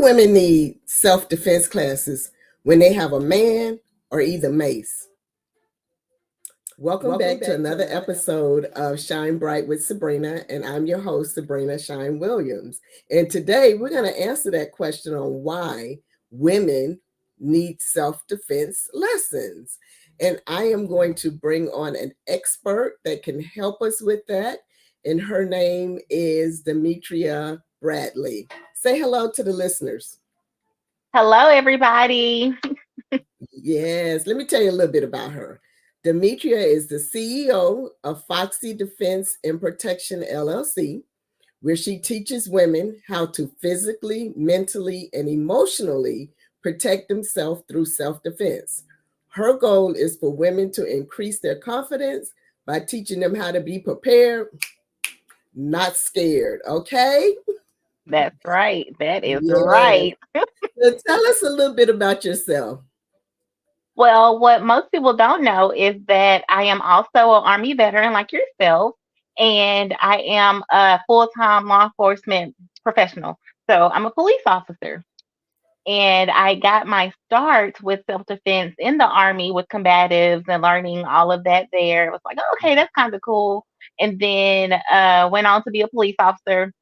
women need self-defense classes when they have a man or either mace? Welcome back to another episode of Shine Bright with Sabrina, and I'm your host, Sabrina Shine Williams. And today we're going to answer that question on why women need self-defense lessons. And I am going to bring on an expert that can help us with that. And her name is Demetra Bradley. Say hello to the listeners. Hello, everybody. Yes, let me tell you a little bit about her. Demetra is the CEO of Foxy Defense and Protection, LLC, where she teaches women how to physically, mentally, and emotionally protect themselves through self-defense. Her goal is for women to increase their confidence by teaching them how to be prepared, not scared, okay? That's right. That is Yes. right. So tell us a little bit about yourself. Well, what most people don't know is that I am also an Army veteran like yourself, and I am a full-time law enforcement professional. So I'm a police officer. And I got my start with self-defense in the Army with combatives and learning all of that there. It was like, oh, okay, that's kind of cool. And then went on to be a police officer.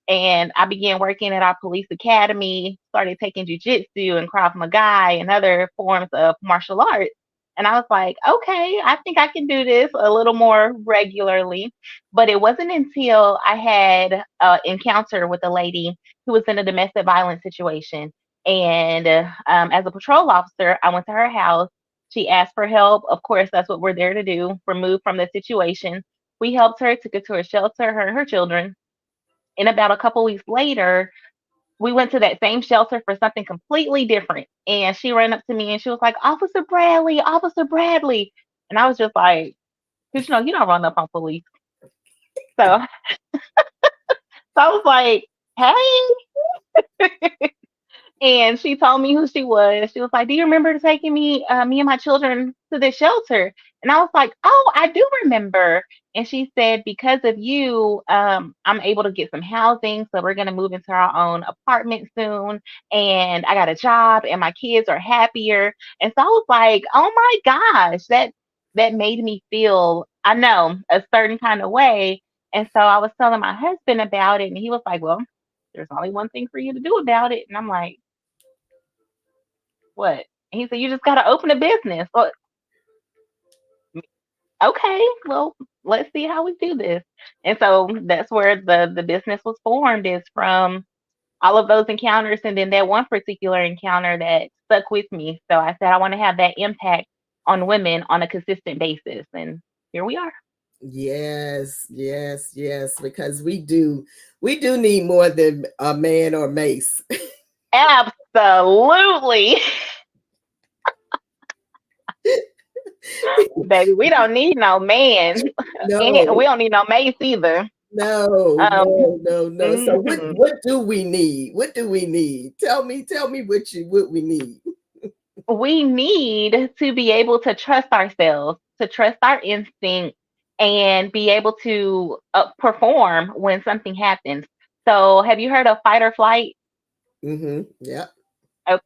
And I began working at our police academy, started taking jujitsu and Krav Maga and other forms of martial arts. And I was like, okay, I think I can do this a little more regularly. But it wasn't until I had an encounter with a lady who was in a domestic violence situation. And as a patrol officer, I went to her house. She asked for help. Of course, that's what we're there to do, remove from the situation. We helped her, took her to a shelter, her and her children. And about a couple weeks later, we went to that same shelter for something completely different. And she ran up to me and she was like, Officer Bradley, Officer Bradley. And I was just like, because you don't run up on police. So, I was like, hey. And she told me who she was. She was like, "Do you remember taking me and my children to the shelter?" And I was like, "Oh, I do remember." And she said, "Because of you, I'm able to get some housing. So we're gonna move into our own apartment soon. And I got a job, and my kids are happier." And so I was like, "Oh my gosh, that made me feel, I know, a certain kind of way." And so I was telling my husband about it, and he was like, "Well, there's only one thing for you to do about it." And I'm like, what? And he said, you just got to open a business. Well, okay, well, let's see how we do this. And so that's where the business was formed, is from all of those encounters. And then that one particular encounter that stuck with me. So I said, I want to have that impact on women on a consistent basis. And here we are. Yes, yes, yes, because we do need more than a man or mace. Absolutely. Baby, we don't need no man. And we No, don't need no mace either. no, Um, no, no, no. So what mhm. what do we need? What do we need? Tell me what we need. We need to be able to trust ourselves, to trust our instinct, and be able to perform when something happens. So, have you heard of fight or flight? Mm-hmm. Yeah. Okay.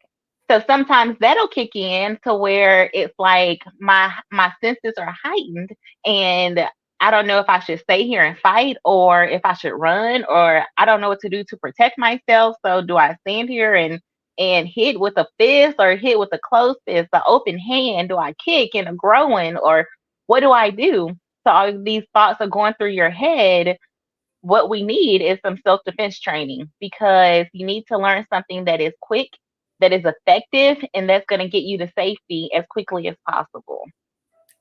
So sometimes that'll kick in to where it's like my senses are heightened, and I don't know if I should stay here and fight or if I should run, or I don't know what to do to protect myself. So do I stand here and hit with a fist, or hit with a closed fist, the open hand? Do I kick in a groin, or what do I do? So all of these thoughts are going through your head. What we need is some self defense training, because you need to learn something that is quick, that is effective, and that's going to get you to safety as quickly as possible.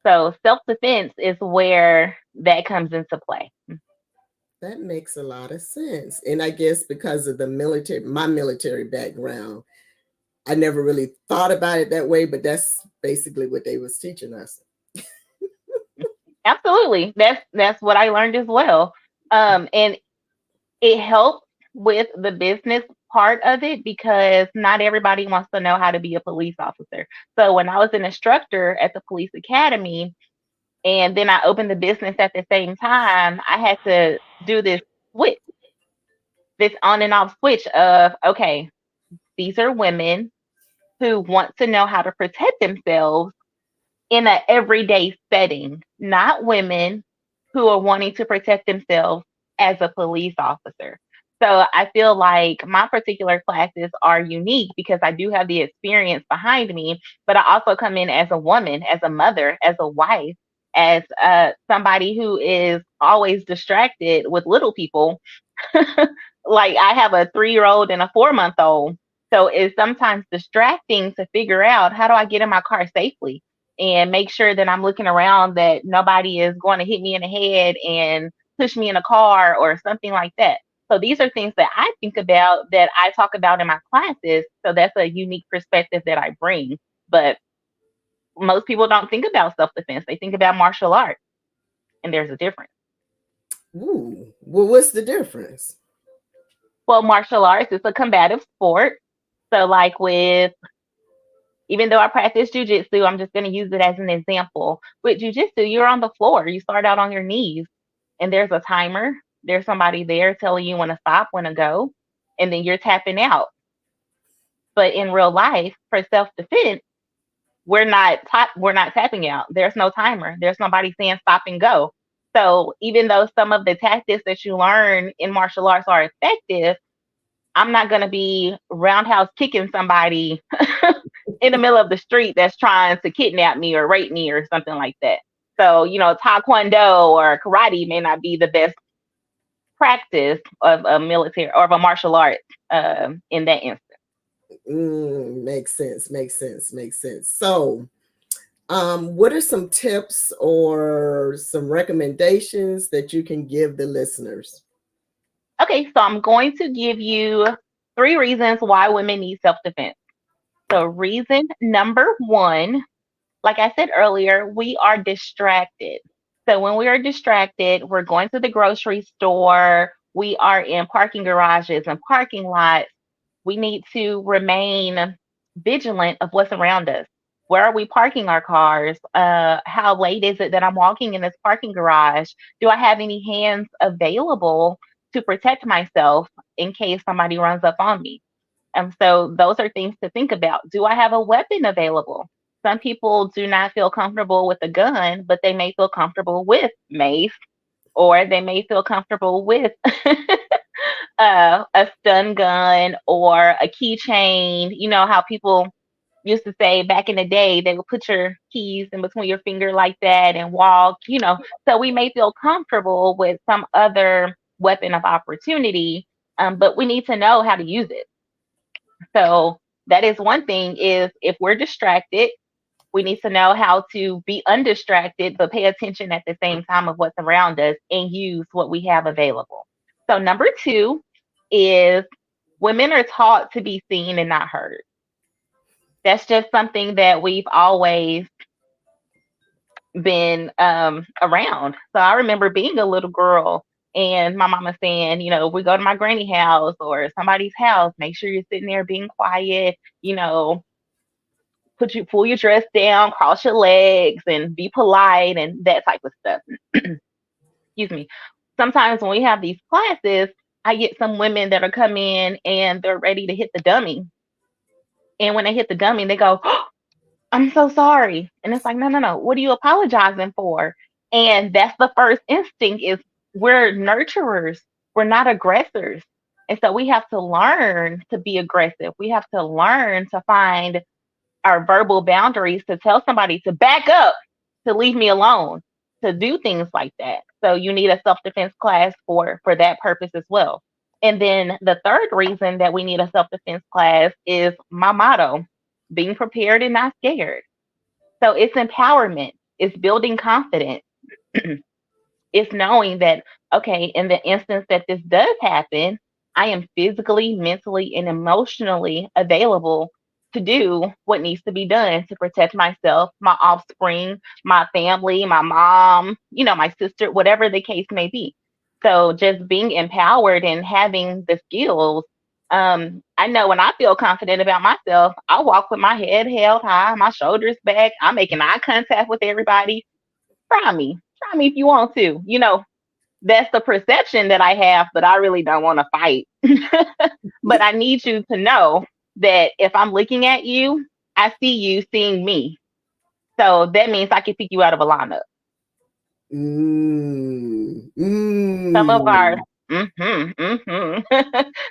So, self defense is where that comes into play. That makes a lot of sense. And I guess because of my military background, I never really thought about it that way, but that's basically what they was teaching us. Absolutely. That's what I learned as well. And it helps with the business part of it, because not everybody wants to know how to be a police officer. So when I was an instructor at the police academy, and then I opened the business at the same time, I had to do this switch, this on and off switch of, okay, These are women who want to know how to protect themselves in an everyday setting, not women who are wanting to protect themselves as a police officer. So I feel like my particular classes are unique because I do have the experience behind me, but I also come in as a woman, as a mother, as a wife, as somebody who is always distracted with little people. Like I have a 3-year old and a 4-month old. So it's sometimes distracting to figure out how do I get in my car safely and make sure that I'm looking around that nobody is going to hit me in the head and push me in a car or something like that. So these are things that I think about that I talk about in my classes. So that's a unique perspective that I bring. But most people don't think about self defense. They think about martial arts, and there's a difference. Ooh, well, what's the difference? Well, martial arts is a combative sport. So, like with, even though I practice jujitsu, I'm just going to use it as an example. With jujitsu, you're on the floor. You start out on your knees, and there's a timer. There's somebody there telling you when to stop, when to go, and then you're tapping out. But in real life, for self defense, we're not tapping out. There's no timer. There's nobody saying stop and go. So even though some of the tactics that you learn in martial arts are effective, I'm not going to be roundhouse kicking somebody in the middle of the street that's trying to kidnap me or rape me or something like that. So, taekwondo or karate may not be the best practice of a military or of a martial art in that instance. Makes sense. Makes sense. Makes sense. So, what are some tips or some recommendations that you can give the listeners? Okay, so I'm going to give you 3 reasons why women need self defense. So, reason number one, like I said earlier, we are distracted. So when we are distracted, we're going to the grocery store, we are in parking garages and parking lots. We need to remain vigilant of what's around us. Where are we parking our cars? How late is it that I'm walking in this parking garage? Do I have any hands available to protect myself in case somebody runs up on me? And so those are things to think about. Do I have a weapon available? Some people do not feel comfortable with a gun, but they may feel comfortable with mace, or they may feel comfortable with a stun gun or a keychain. You know how people used to say back in the day, they would put your keys in between your finger like that and walk. So we may feel comfortable with some other weapon of opportunity, but we need to know how to use it. So that is one thing is if we're distracted, we need to know how to be undistracted, but pay attention at the same time of what's around us and use what we have available. So number two is women are taught to be seen and not heard. That's just something that we've always been around. So I remember being a little girl and my mama saying, we go to my granny house or somebody's house, make sure you're sitting there being quiet, pull your dress down, cross your legs, and be polite and that type of stuff. Excuse me. Sometimes when we have these classes, I get some women that are come in and they're ready to hit the dummy. And when they hit the dummy, they go, oh, I'm so sorry. And it's like, no, no, no. What are you apologizing for? And that's the first instinct is we're nurturers. We're not aggressors. And so we have to learn to be aggressive. We have to learn to find our verbal boundaries to tell somebody to back up, to leave me alone, to do things like that. So you need a self-defense class for that purpose as well. And then the third reason that we need a self-defense class is my motto, being prepared and not scared. So it's empowerment, it's building confidence. It's knowing that, okay, in the instance that this does happen, I am physically, mentally, and emotionally available to do what needs to be done to protect myself, my offspring, my family, my mom, my sister, whatever the case may be. So just being empowered and having the skills. I know when I feel confident about myself, I walk with my head held high, my shoulders back. I'm making eye contact with everybody. Try me. Try me if you want to. That's the perception that I have, but I really don't want to fight. But I need you to know. that if I'm looking at you, I see you seeing me. So that means I can pick you out of a lineup. Mm, Some of our mm,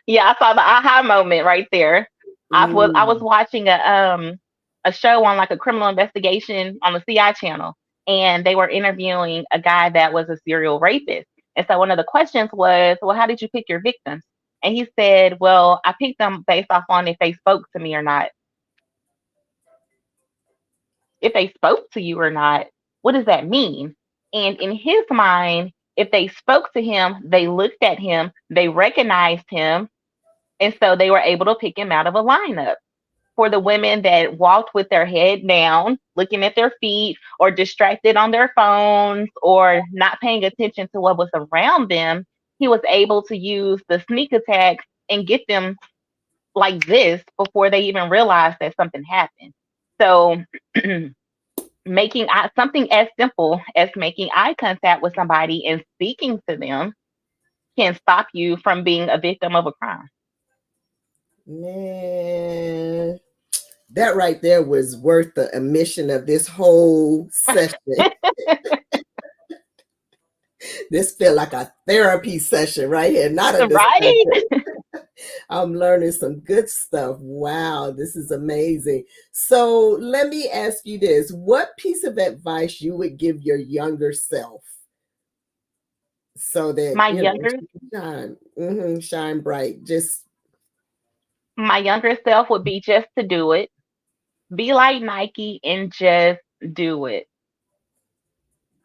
yeah, I saw the aha moment right there. I was mm. watching a show on like a criminal investigation on the CI channel, and they were interviewing a guy that was a serial rapist. And so one of the questions was, well, how did you pick your victims? And he said, well, I picked them based off on if they spoke to me or not. If they spoke to you or not, what does that mean? And in his mind, if they spoke to him, they looked at him, they recognized him, and so they were able to pick him out of a lineup. For the women that walked with their head down, looking at their feet, or distracted on their phones, or not paying attention to what was around them, he was able to use the sneak attack and get them like this before they even realized that something happened. So something as simple as making eye contact with somebody and speaking to them can stop you from being a victim of a crime. Man, that right there was worth the emission of this whole session. This felt like a therapy session right here, not a Right? discussion. I'm learning some good stuff. Wow, this is amazing. So let me ask you this. What piece of advice you would give your younger self so that, My you know, younger she can shine, shine bright? Just, my younger self would be just to do it. Be like Nike and just do it.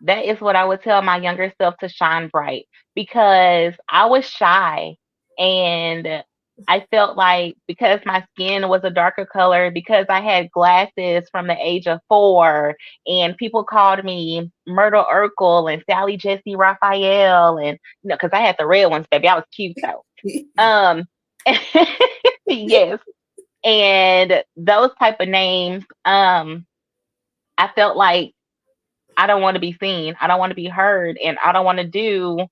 That is what I would tell my younger self to shine bright because I was shy and I felt like because my skin was a darker color, because I had glasses from the age of 4, and people called me Myrtle Urkel and Sally Jesse Raphael, and because I had the red ones, baby, I was cute though. Um, yes, and those type of names. I felt like I don't want to be seen. I don't want to be heard. And I don't want to do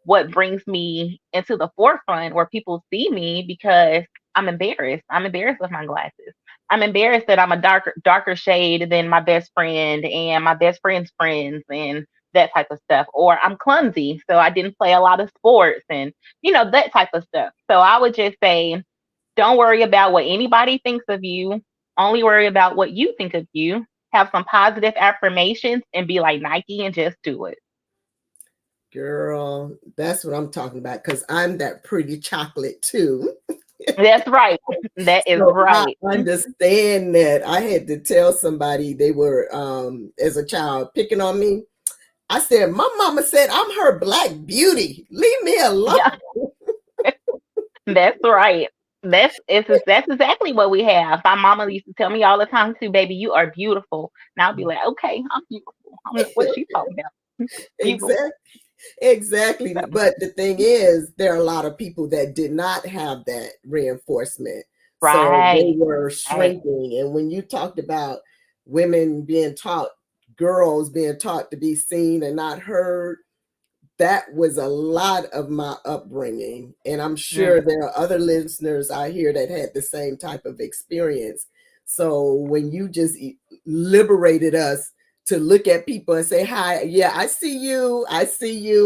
what brings me into the forefront where people see me because I'm embarrassed. I'm embarrassed with my glasses. I'm embarrassed that I'm a darker shade than my best friend and my best friend's friends and that type of stuff. Or I'm clumsy, so I didn't play a lot of sports and that type of stuff. So I would just say, don't worry about what anybody thinks of you. Only worry about what you think of you. Have some positive affirmations and be like Nike and just do it. girl, that's what I'm talking about because I'm that pretty chocolate too. That's right. That is So I right. understand that. I had to tell somebody they were, as a child, picking on me. I said, my mama said I'm her black beauty. Leave me alone. Yeah, that's right. That's exactly what we have. My mama used to tell me all the time too, baby, you are beautiful. And I'll be like, okay, I'm beautiful. I don't know what she's talking about. Beautiful. Exactly. Exactly. So, But the thing is, there are a lot of people that did not have that reinforcement. So they right. were Right. shrinking. And when you talked about women being taught, girls being taught to be seen and not heard, that was a lot of my upbringing. And I'm Mm. sure there are other listeners out here that had the same type of experience. So when you just liberated us to look at people and say, hi, yeah, I see you,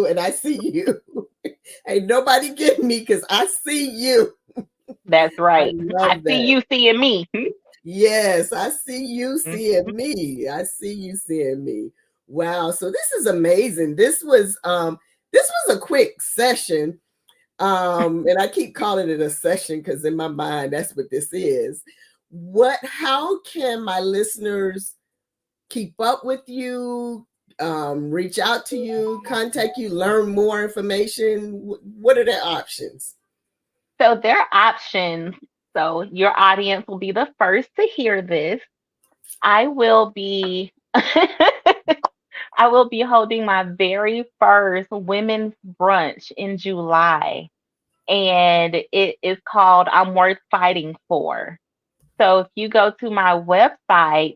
and I see you. Ain't nobody getting me because I see you. That's I right. I love see that. you seeing me. Yes, I see you seeing Mhm. me. I see you seeing me. Wow. So this is amazing. This was a quick session. And I keep calling it a session because in my mind that's what this is. How can my listeners keep up with you, reach out to you, contact you, learn more information? What are their options? So there are options. So your audience will be the first to hear this. I will be I will be holding my very first women's brunch in July, and it is called I'm Worth Fighting For. So if you go to my website,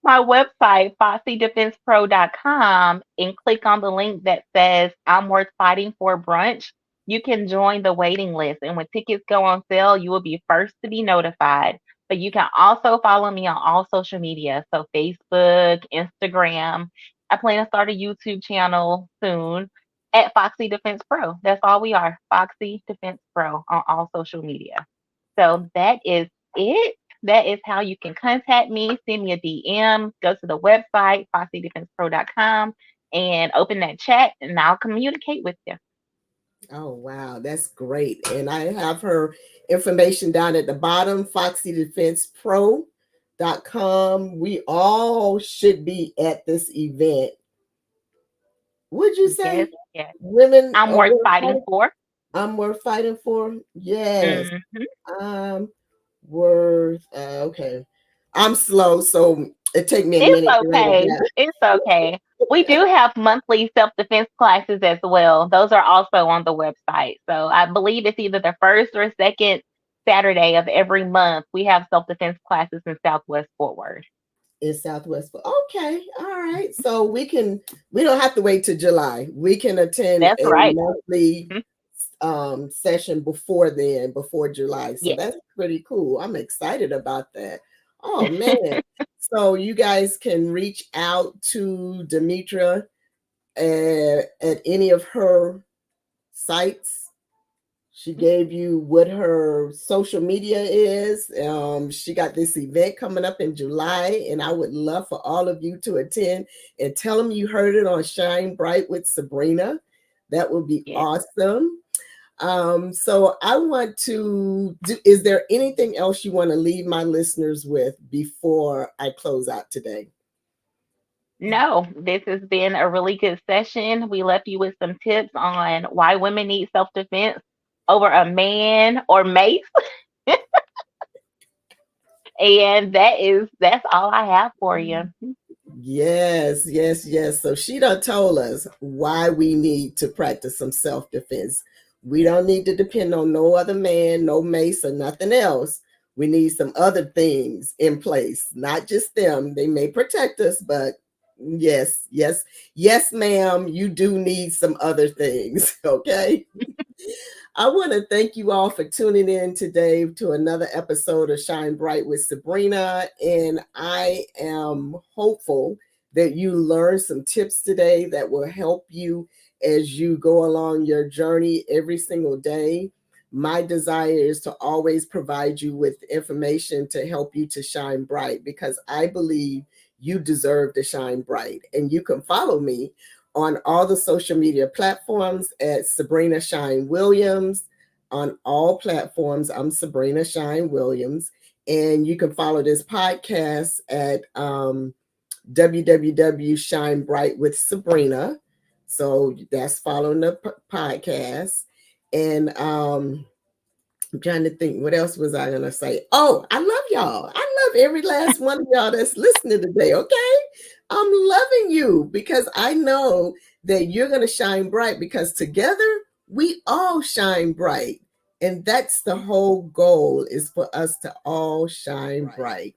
foxydefensepro.com, and click on the link that says I'm Worth Fighting For brunch, you can join the waiting list. And when tickets go on sale, you will be first to be notified. But you can also follow me on all social media. So Facebook, Instagram. I plan to start a YouTube channel soon at Foxy Defense Pro. That's all we are, Foxy Defense Pro on all social media. So that is it. That is how you can contact me. Send me a DM. Go to the website, foxydefensepro.com, and open that chat, and I'll communicate with you. Oh, wow. That's great. And I have her information down at the bottom, foxydefensepro.com. We all should be at this event. Would you Yes, say yes. women I'm are worth worth fighting fighting? for. I'm worth fighting for? Yes. Hmm. I'm worth, okay. I'm slow, so it take me a It's minute to write it okay. down. It's okay. We do have monthly self defense classes as well. Those are also on the website. So I believe it's either the first or second Saturday of every month. We have self defense classes in Southwest Fort Worth. In Southwest. Okay, all right. So we don't have to wait till July. We can attend That's a right. monthly Mhm. session before then, before July. So Yes. that's pretty cool. I'm excited about that. Oh man. So you guys can reach out to Demetra at any of her sites. She gave you what her social media is. She got this event coming up in July, and I would love for all of you to attend and tell them you heard it on Shine Bright with Sabrina. That would be Yes. awesome. So I want to do, is there anything else you want to leave my listeners with before I close out today? No, this has been a really good session. We left you with some tips on why women need self defense over a man or mace. And that's all I have for you. Yes, yes, yes. So she done told us why we need to practice some self-defense. We don't need to depend on no other man, no mace, or nothing else. We need some other things in place, not just them. They may protect us, but yes, yes, yes, ma'am, you do need some other things. Okay. I want to thank you all for tuning in today to another episode of Shine Bright with Sabrina. And I am hopeful that you learned some tips today that will help you as you go along your journey every single day. My desire is to always provide you with information to help you to shine bright because I believe you deserve to shine bright. And you can follow me on all the social media platforms at Sabrina Shine Williams. On all platforms, I'm Sabrina Shine Williams. And you can follow this podcast at www.shine bright with Sabrina. So that's following the podcast. And I'm trying to think what else was I gonna say. Oh, I love y'all. I love every last one of y'all that's listening today. Okay. I'm loving you because I know that you're gonna shine bright because together we all shine bright. And that's the whole goal is for us to all shine bright.